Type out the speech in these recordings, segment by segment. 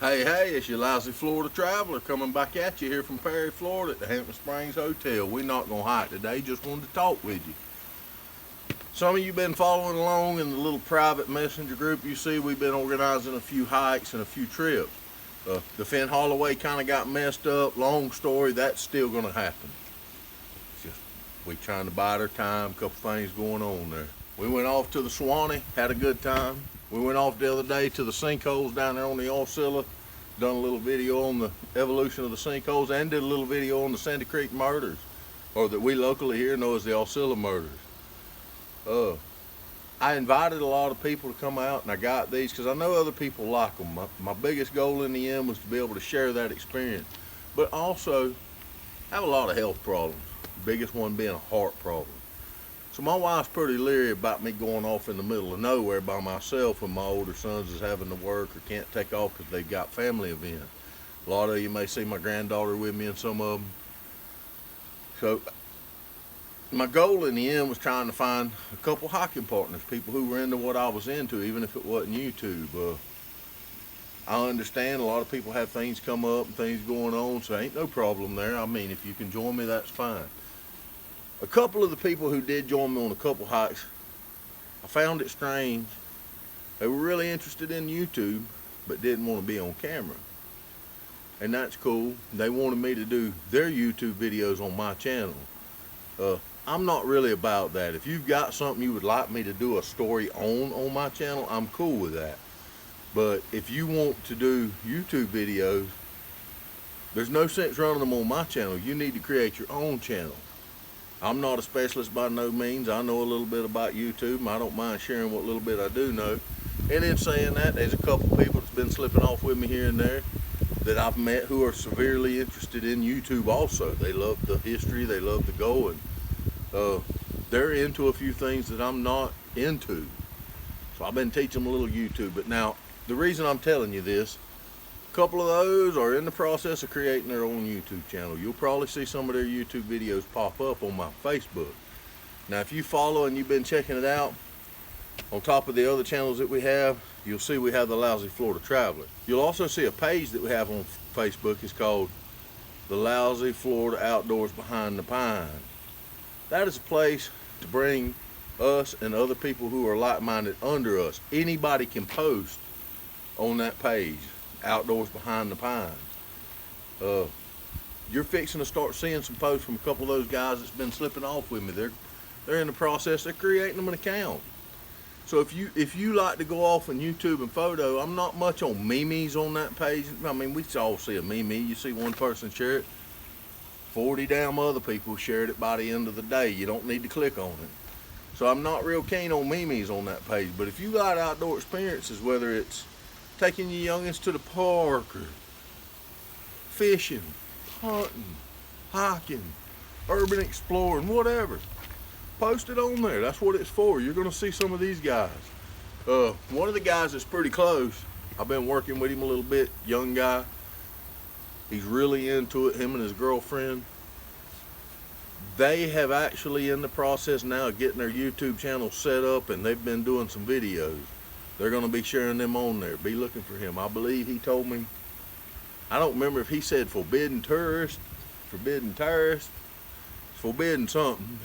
Hey, it's your lousy Florida traveler coming back at you here from Perry, Florida at the Hampton Springs Hotel. We're not going to hike today, just wanted to talk with you. Some of you been following along in the little private messenger group you see. We've been organizing a few hikes and a few trips. The Finn Holloway kind of got messed up. Long story, that's still going to happen. It's just we trying to bide our time, a couple things going on there. We went off to the Swanee, had a good time. We went off the other day to the sinkholes down there on the Osceola, done a little video on the evolution of the sinkholes, and did a little video on the Sandy Creek murders, or that we locally here know as the Osceola murders. I invited a lot of people to come out, and I got these because I know other people like them. My biggest goal in the end was to be able to share that experience, but also I have a lot of health problems, the biggest one being a heart problem. So my wife's pretty leery about me going off in the middle of nowhere by myself when my older sons is having to work or can't take off because they've got family events. A lot of you may see my granddaughter with me in some of them. So my goal in the end was trying to find a couple hiking partners, people who were into what I was into, even if it wasn't YouTube. I understand a lot of people have things come up and things going on, so ain't no problem there. I mean, if you can join me, that's fine. A couple of the people who did join me on a couple hikes, I found it strange. They were really interested in YouTube, but didn't want to be on camera. And that's cool. They wanted me to do their YouTube videos on my channel. I'm not really about that. If you've got something you would like me to do a story on my channel, I'm cool with that. But if you want to do YouTube videos, there's no sense running them on my channel. You need to create your own channel. I'm not a specialist by no means. I know a little bit about YouTube, and I don't mind sharing what little bit I do know. And in saying that, there's a couple people that's been slipping off with me here and there that I've met who are severely interested in YouTube also. They love the history, they love the going. They're into a few things that I'm not into. So I've been teaching them a little YouTube. But now, the reason I'm telling you this, a couple of those are in the process of creating their own YouTube channel. You'll probably see some of their YouTube videos pop up on my Facebook. Now, if you follow and you've been checking it out, on top of the other channels that we have, you'll see we have the Lousy Florida Traveler. You'll also see a page that we have on Facebook. It's called the Lousy Florida Outdoors Behind the Pines. That is a place to bring us and other people who are like-minded under us. Anybody can post on that page, Outdoors Behind the Pines. You're fixing to start seeing some posts from a couple of those guys that's been slipping off with me. They're in the process of creating them an account. So if you like to go off on YouTube and photo, I'm not much on memes on that page. I mean, we all see a meme. You see one person share it, 40 damn other people shared it by the end of the day. You don't need to click on it. So I'm not real keen on memes on that page. But if you got outdoor experiences, whether it's taking your youngins to the park or fishing, hunting, hiking, urban exploring, whatever, post it on there. That's what it's for. You're going to see some of these guys. One of the guys that's pretty close, I've been working with him a little bit, young guy. He's really into it, him and his girlfriend. They have actually in the process now of getting their YouTube channel set up, and they've been doing some videos. They're going to be sharing them on there. Be looking for him. I believe he told me, I don't remember if he said forbidden terrorist, forbidden something.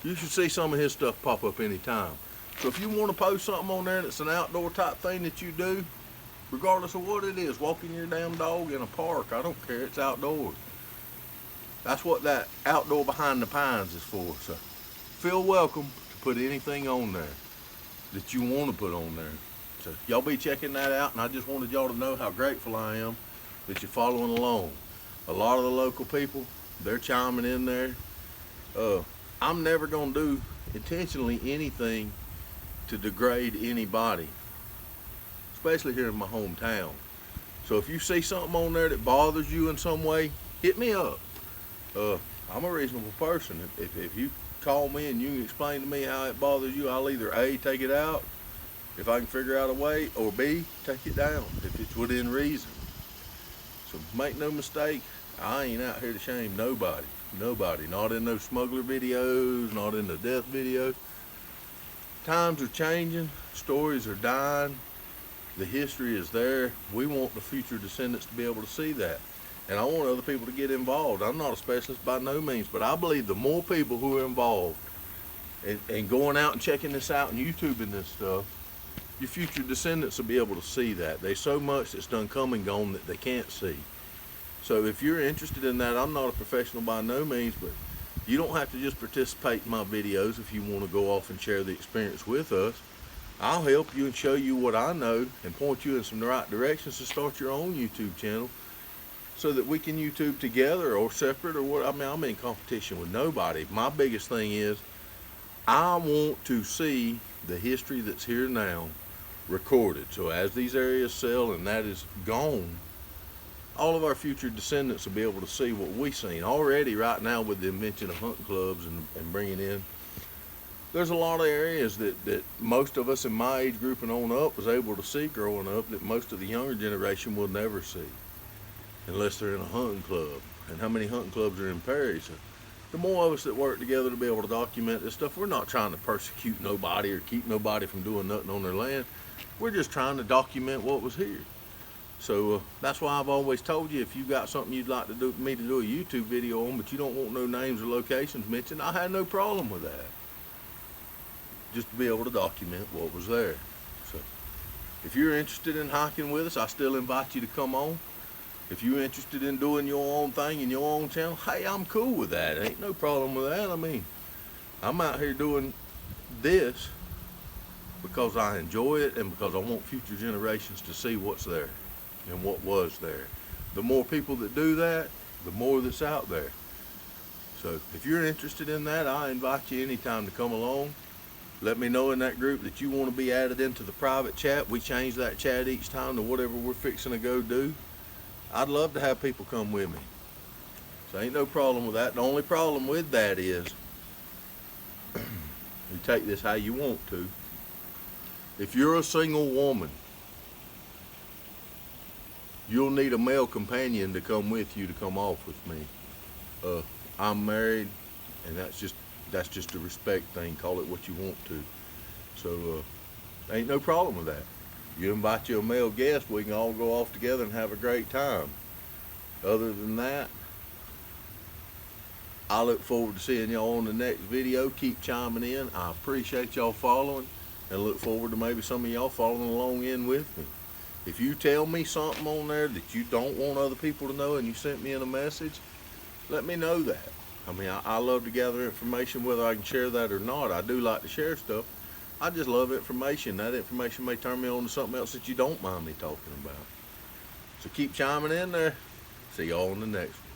You should see some of his stuff pop up anytime. So if you want to post something on there that's an outdoor type thing that you do, regardless of what it is, walking your damn dog in a park, I don't care, it's outdoors. That's what that Outdoor Behind the Pines is for. So feel welcome to put anything on there that you want to put on there. So y'all be checking that out, and I just wanted y'all to know how grateful I am that you're following along. A lot of the local people, they're chiming in there. I'm never going to do intentionally anything to degrade anybody, especially here in my hometown. So if you see something on there that bothers you in some way, hit me up. I'm a reasonable person. If you call me and you can explain to me how it bothers you, I'll either A, take it out if I can figure out a way, or B, take it down if it's within reason. So make no mistake, I ain't out here to shame nobody. Nobody. Not in those smuggler videos, not in the death videos. Times are changing, stories are dying. The history is there. We want the future descendants to be able to see that. And I want other people to get involved. I'm not a specialist by no means, but I believe the more people who are involved and going out and checking this out and YouTubing this stuff, your future descendants will be able to see that. There's so much that's done come and gone that they can't see. So if you're interested in that, I'm not a professional by no means, but you don't have to just participate in my videos if you want to go off and share the experience with us. I'll help you and show you what I know and point you in some right directions to start your own YouTube channel so that we can YouTube together or separate or what. I mean, I'm in competition with nobody. My biggest thing is I want to see the history that's here now recorded. So as these areas sell and that is gone, all of our future descendants will be able to see what we've seen. Already right now with the invention of hunting clubs and bringing in, there's a lot of areas that most of us in my age group and on up was able to see growing up that most of the younger generation will never see unless they're in a hunting club. And how many hunting clubs are in Perry? So the more of us that work together to be able to document this stuff, we're not trying to persecute nobody or keep nobody from doing nothing on their land. We're just trying to document what was here. So that's why I've always told you, if you got something you'd like me to do a YouTube video on, but you don't want no names or locations mentioned, I had no problem with that. Just to be able to document what was there. So if you're interested in hiking with us, I still invite you to come on. If you're interested in doing your own thing in your own channel, hey, I'm cool with that. Ain't no problem with that. I mean, I'm out here doing this because I enjoy it and because I want future generations to see what's there and what was there. The more people that do that, the more that's out there. So if you're interested in that, I invite you anytime to come along. Let me know in that group that you want to be added into the private chat. We change that chat each time to whatever we're fixing to go do. I'd love to have people come with me. So ain't no problem with that. The only problem with that is you take this how you want to. If you're a single woman, you'll need a male companion to come with you to come off with me. I'm married, and that's just a respect thing. Call it what you want to. So ain't no problem with that. You invite your male guest, we can all go off together and have a great time. Other than that, I look forward to seeing y'all on the next video. Keep chiming in. I appreciate y'all following and look forward to maybe some of y'all following along in with me. If you tell me something on there that you don't want other people to know and you sent me in a message, let me know that. I mean, I love to gather information, whether I can share that or not. I do like to share stuff. I just love information. That information may turn me on to something else that you don't mind me talking about. So keep chiming in there. See y'all on the next one.